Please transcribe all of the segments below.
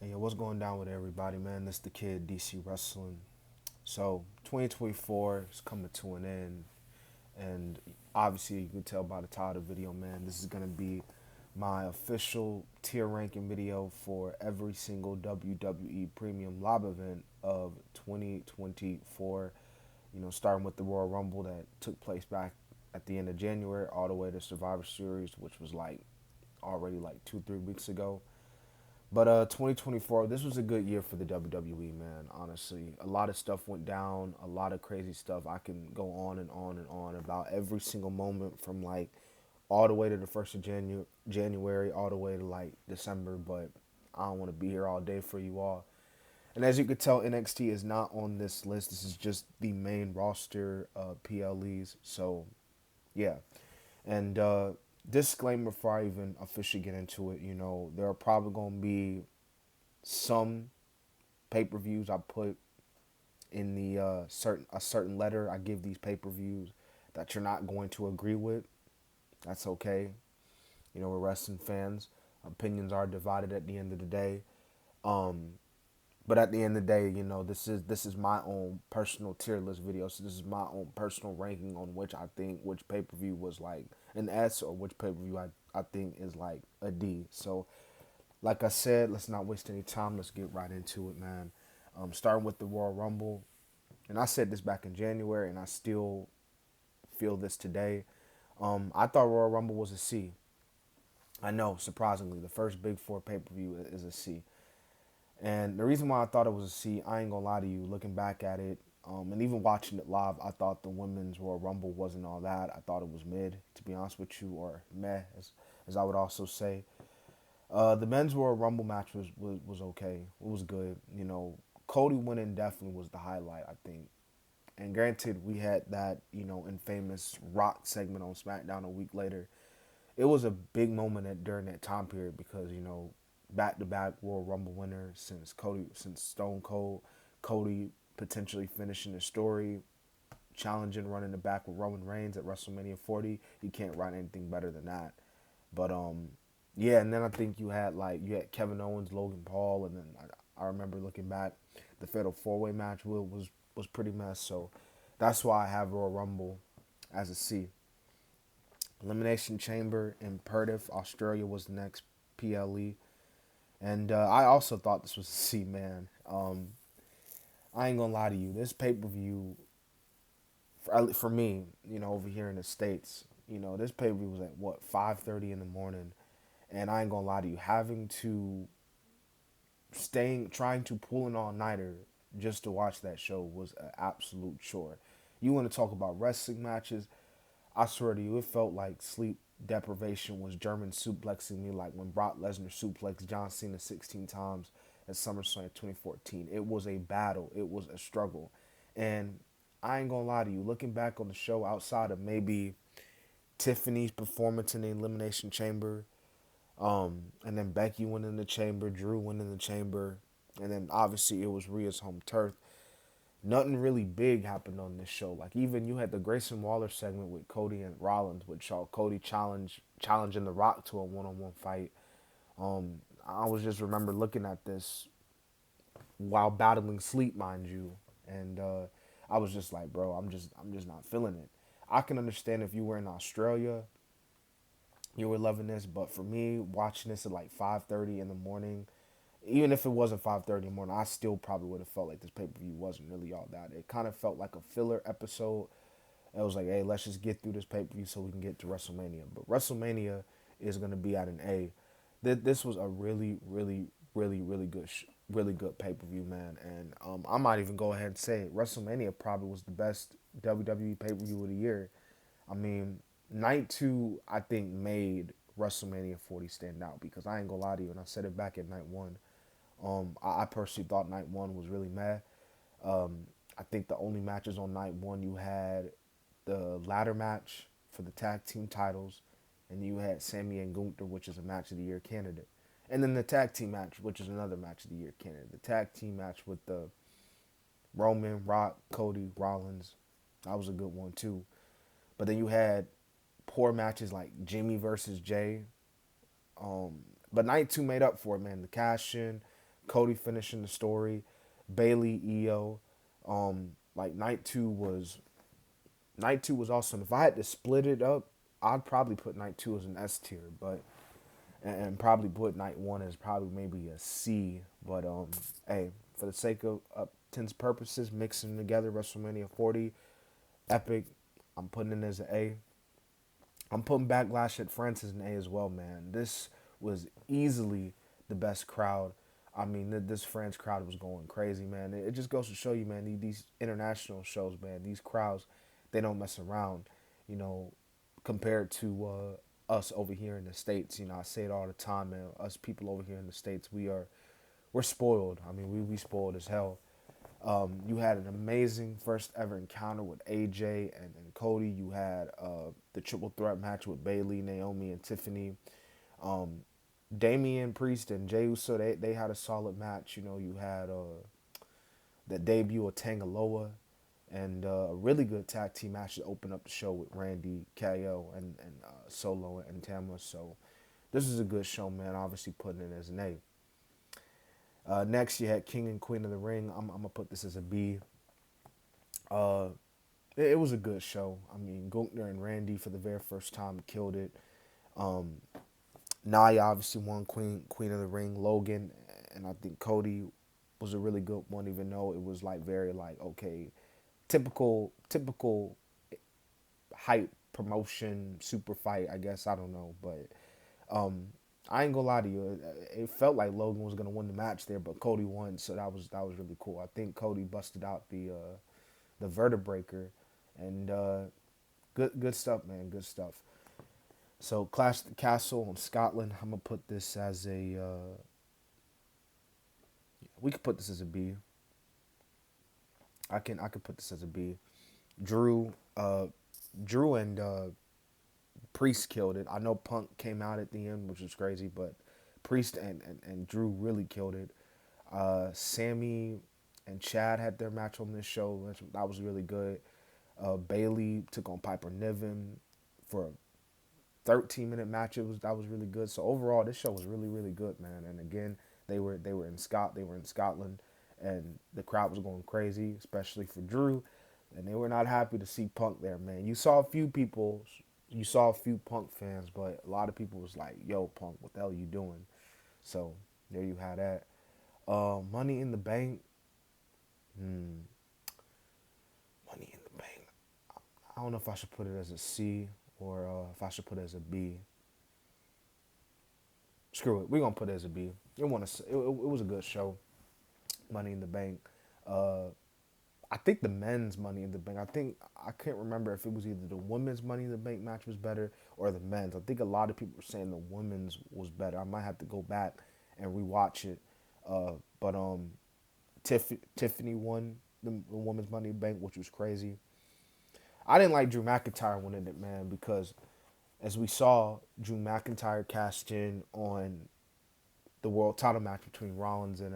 Hey, what's going down with everybody, man? This the kid, DC Wrestling. So, 2024 is coming to an end, and obviously, you can tell by the title of the video, man, this is going to be my official tier ranking video for every single WWE Premium Live event of 2024. Starting with the Royal Rumble that took place back at the end of January, all the way to Survivor Series, which was like already like 2, 3 weeks ago. But 2024, this was a good year for the WWE, man. Honestly, a lot of stuff went down, a lot of crazy stuff. I can go on and on and on about every single moment from like all the way to the first of January, all the way to like December. But I don't want to be here all day for you all. And as you could tell, NXT is not on this list. This is just the main roster PLEs. So yeah, and disclaimer before I even officially get into it, there are probably going to be some pay-per-views I put in the certain letter I give these pay-per-views that you're not going to agree with. That's okay. We're wrestling fans. Opinions are divided at the end of the day. Um, but at the end of the day, this is my own personal tier list video. So this is my own personal ranking on which I think which pay per view was like an S or which pay per view I think is like a D. So like I said, let's not waste any time. Let's get right into it, man. Starting with the Royal Rumble, and I said this back in January, and I still feel this today. I thought Royal Rumble was a C. I know, surprisingly, the first Big Four pay per view is a C. And the reason why I thought it was a C, I ain't gonna lie to you, looking back at it, and even watching it live, I thought the women's Royal Rumble wasn't all that. I thought it was mid, to be honest with you, or meh, as I would also say. The men's Royal Rumble match was okay. It was good. Cody winning definitely was the highlight, I think. And granted, we had that, infamous Rock segment on SmackDown a week later. It was a big moment during that time period because, back to back Royal Rumble winner since Stone Cold, Cody potentially finishing the story, challenging running the back with Roman Reigns at WrestleMania 40. You can't write anything better than that. But yeah, and then I think you had Kevin Owens, Logan Paul, and then I remember looking back, the Fatal 4-Way match was pretty mess. So that's why I have Royal Rumble as a C. Elimination Chamber in Perth, Australia was the next PLE. And I also thought this was a C, man. I ain't gonna lie to you. This pay per view, for me, over here in the States, this pay per view was at what, 5:30 in the morning. And I ain't gonna lie to you, trying to pull an all nighter just to watch that show was an absolute chore. You want to talk about wrestling matches? I swear to you, it felt like sleep deprivation was German suplexing me, like when Brock Lesnar suplexed John Cena 16 times at SummerSlam 2014. It was a battle. It was a struggle. And I ain't gonna lie to you, looking back on the show outside of maybe Tiffany's performance in the Elimination Chamber, and then Becky went in the chamber, Drew went in the chamber, and then obviously it was Rhea's home turf. Nothing really big happened on this show. Like even you had the Grayson Waller segment with Cody and Rollins, which saw Cody challenging The Rock to a one-on-one fight. I was just remember looking at this while battling sleep, mind you, and I was just like, bro, I'm just not feeling it. I can understand if you were in Australia, you were loving this, but for me, watching this at like 5:30 in the morning, even if it wasn't 5:30 in the morning, I still probably would have felt like this pay per view wasn't really all that. It kind of felt like a filler episode. It was like, hey, let's just get through this pay per view so we can get to WrestleMania. But WrestleMania is going to be at an A. This was a really, really, really, really good pay per view, man. And I might even go ahead and say it. WrestleMania probably was the best WWE pay per view of the year. I mean, night two, I think, made WrestleMania 40 stand out because I ain't gonna lie to you, and I said it back at night one. I personally thought night one was really mad. I think the only matches on night one you had the ladder match for the tag team titles, and you had Sammy and Gunther, which is a match of the year candidate, and then the tag team match, which is another match of the year candidate. The tag team match with the Roman, Rock, Cody, Rollins, that was a good one too. But then you had poor matches like Jimmy versus Jay. But night two made up for it, man. The cash in, Cody finishing the story, Bailey, Io. Like night two was awesome. If I had to split it up, I'd probably put night two as an S tier, but and probably put night one as probably maybe a C. But hey, for the sake of tense purposes, mixing together WrestleMania 40, epic. I'm putting it as an A. I'm putting Backlash at France as an A as well, man. This was easily the best crowd. I mean, this France crowd was going crazy, man. It just goes to show you, man, these international shows, man, these crowds, they don't mess around, you know, compared to us over here in the States. You know, I say it all the time, man. Us people over here in the States, we're spoiled. I mean, we spoiled as hell. You had an amazing first ever encounter with AJ and Cody. You had the triple threat match with Bailey, Naomi, and Tiffany. Damian Priest and Jey Uso, they had a solid match. You know, you had the debut of Tangaloa and a really good tag team match to open up the show with Randy, KO, and Solo and Tama. So this is a good show, man. Obviously putting it as an A. Next, you had King and Queen of the Ring. I'm gonna put this as a B. Uh, it was a good show. I mean, Gunther and Randy for the very first time killed it. Um, Nia obviously won Queen of the Ring. Logan and I think Cody was a really good one, even though it was like very like okay, typical hype promotion super fight. I guess I don't know, but um, I ain't gonna lie to you. It felt like Logan was gonna win the match there, but Cody won, so that was really cool. I think Cody busted out the vertebraker, and good stuff, man. Good stuff. So Clash at the Castle in Scotland. I'm gonna put this as a. We could put this as a B. I could put this as a B. Drew, Drew and Priest killed it. I know Punk came out at the end, which was crazy, but Priest and Drew really killed it. Sammy and Chad had their match on this show. That was really good. Bailey took on Piper Niven for a 13-minute match. That was really good. So overall, this show was really really good, man. And again, they were in Scotland, and the crowd was going crazy, especially for Drew, and they were not happy to see Punk there, man. You saw a few Punk fans, but a lot of people was like, "Yo, Punk, what the hell are you doing?" So there you had that. Money in the Bank. Hmm, Money in the Bank. I don't know if I should put it as a C or if I should put it as a B. Screw it. We're gonna put it as a B. It was a good show. Money in the Bank. Uh, I think the men's Money in the Bank. I can't remember if it was either the women's Money in the Bank match was better or the men's. I think a lot of people were saying the women's was better. I might have to go back and rewatch it. But Tiffany won the women's Money in the Bank, which was crazy. I didn't like Drew McIntyre winning it, man, because as we saw, Drew McIntyre cashed in on the world title match between Rollins and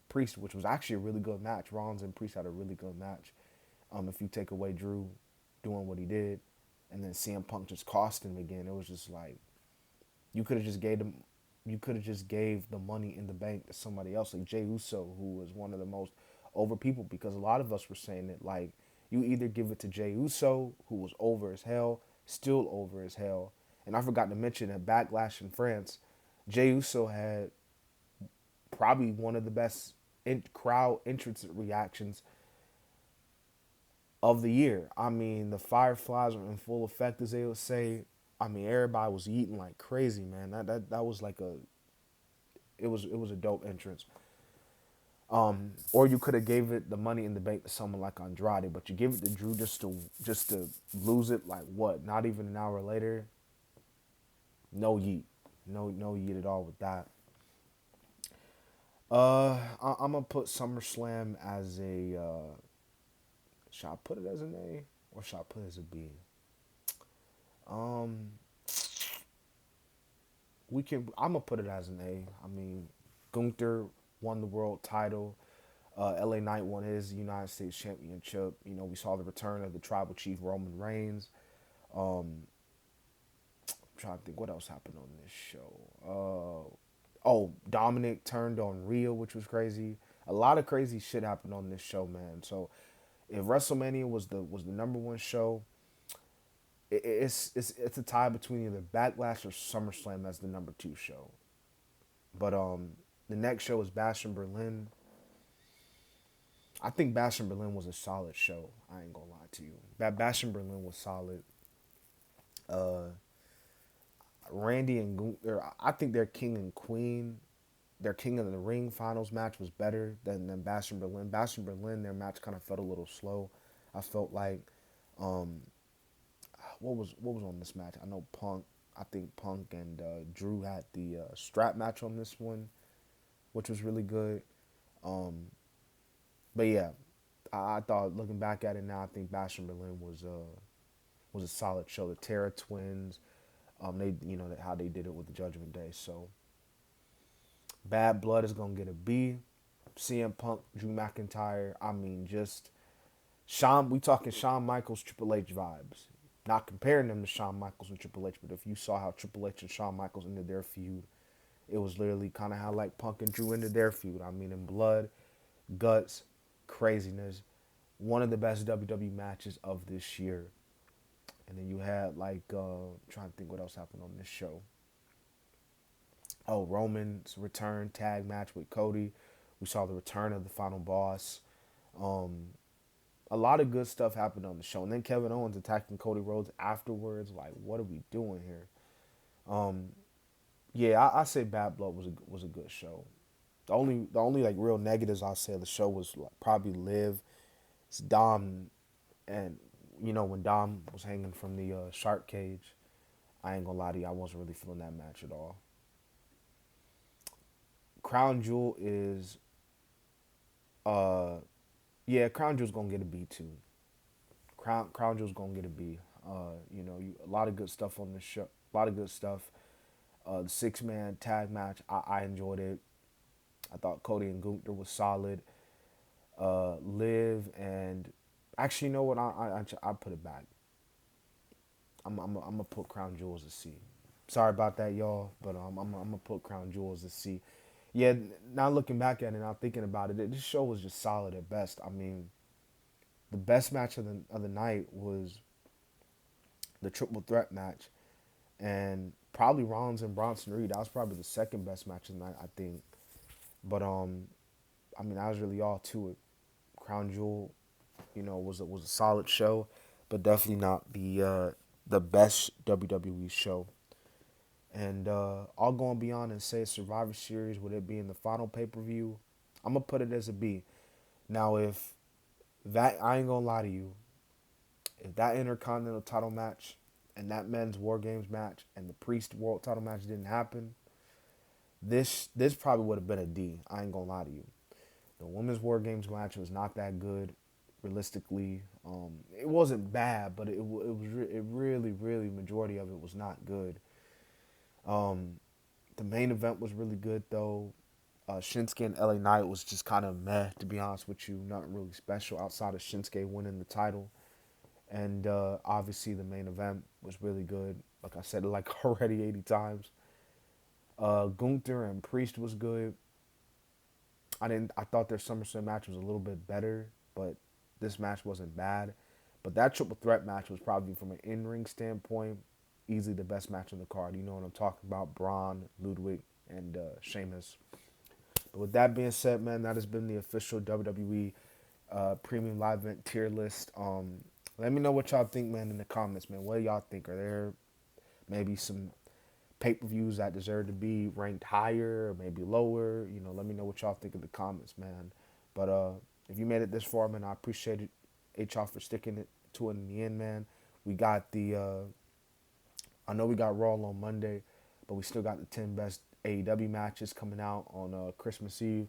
Priest, which was actually a really good match. Rollins and Priest had a really good match. If you take away Drew doing what he did, and then CM Punk just cost him again, it was just like you could have just gave the Money in the Bank to somebody else, like Jey Uso, who was one of the most over people, because a lot of us were saying that like you either give it to Jey Uso, who was over as hell, still over as hell, and I forgot to mention that Backlash in France, Jey Uso had probably one of the best crowd entrance reactions of the year. I mean, the Fireflies were in full effect, as they would say. I mean, everybody was eating like crazy, man. That was like it was a dope entrance. Or you could have gave it the Money in the Bank to someone like Andrade, but you give it to Drew just to lose it like what? Not even an hour later. No yeet, no yeet at all with that. I'm gonna put SummerSlam as a. Should I put it as an A or should I put it as a B? Um, we can. I'm gonna put it as an A. I mean, Gunther won the world title. LA Knight won his United States Championship. You know, we saw the return of the Tribal Chief Roman Reigns. I'm trying to think what else happened on this show. Oh, Dominic turned on Rhea, which was crazy. A lot of crazy shit happened on this show, man. So if WrestleMania was the number one show, it's a tie between either Backlash or SummerSlam as the number two show. But the next show is Bash in Berlin. I think Bash in Berlin was a solid show. I ain't gonna lie to you. That Bash in Berlin was solid. Uh, Randy and Gunther, I think their King and Queen, their King of the Ring finals match was better than Bash in Berlin. Bash in Berlin, their match kind of felt a little slow. I felt like, um, what was on this match? I know Punk. I think Punk and Drew had the strap match on this one, which was really good. Um, but yeah, I thought looking back at it now, I think Bash in Berlin was a solid show. The Terra Twins, they how they did it with the Judgment Day. So Bad Blood is gonna get a B. CM Punk, Drew McIntyre. I mean, just Shawn. We talking Shawn Michaels, Triple H vibes. Not comparing them to Shawn Michaels and Triple H, but if you saw how Triple H and Shawn Michaels ended their feud, it was literally kind of how like Punk and Drew ended their feud. I mean, in blood, guts, craziness. One of the best WWE matches of this year. And then you had like trying to think what else happened on this show. Oh, Roman's return tag match with Cody. We saw the return of the final boss. Um, a lot of good stuff happened on the show, and then Kevin Owens attacking Cody Rhodes afterwards. Like, what are we doing here? Um, yeah, I say Bad Blood was a good show. The only like real negatives I say of the show was like, probably Liv. It's Dom, and when Dom was hanging from the shark cage. I ain't gonna lie to you, I wasn't really feeling that match at all. Crown Jewel is uh yeah, Crown Jewel's gonna get a B too. Crown Jewel's gonna get a B. A lot of good stuff on this show. A lot of good stuff. The 6-man tag match, I enjoyed it. I thought Cody and Gunther was solid. Liv and actually, you know what? I put it back. I'm gonna put Crown Jewel as a C. Sorry about that, y'all, but I'm gonna put Crown Jewel as a C. Yeah, now looking back at it, now thinking about it, this show was just solid at best. I mean, the best match of the night was the triple threat match, and probably Rollins and Bronson Reed. That was probably the second best match of the night, I think. But I mean, that was really all to it. Crown Jewel, was a solid show, but definitely not the best WWE show. And I'll go and beyond and say Survivor Series, with it being the final pay per view, I'm gonna put it as a B. Now, if that I ain't gonna lie to you, if that Intercontinental title match and that men's War Games match and the Priest World title match didn't happen, this probably would have been a D. I ain't gonna lie to you. The women's War Games match was not that good, realistically. It wasn't bad, but it really really majority of it was not good. Um, the main event was really good though. Shinsuke and LA Knight was just kind of meh, to be honest with you. Nothing really special outside of Shinsuke winning the title. And obviously the main event was really good. Like I said, like already 80 times. Gunther and Priest was good. I thought their SummerSlam match was a little bit better, but this match wasn't bad. But that triple threat match was probably, from an in-ring standpoint, easily the best match on the card. You know what I'm talking about? Braun, Ludwig, and Sheamus. But with that being said, man, that has been the official WWE Premium Live Event tier list. Let me know what y'all think, man, in the comments, man. What do y'all think? Are there maybe some pay-per-views that deserve to be ranked higher or maybe lower? Let me know what y'all think in the comments, man. But if you made it this far, man, I appreciate it. Y'all for sticking it to it in the end, man. We got I know we got Raw on Monday, but we still got the 10 best AEW matches coming out on Christmas Eve,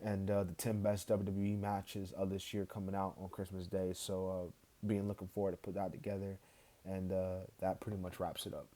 and the 10 best WWE matches of this year coming out on Christmas Day. So being looking forward to put that together, and that pretty much wraps it up.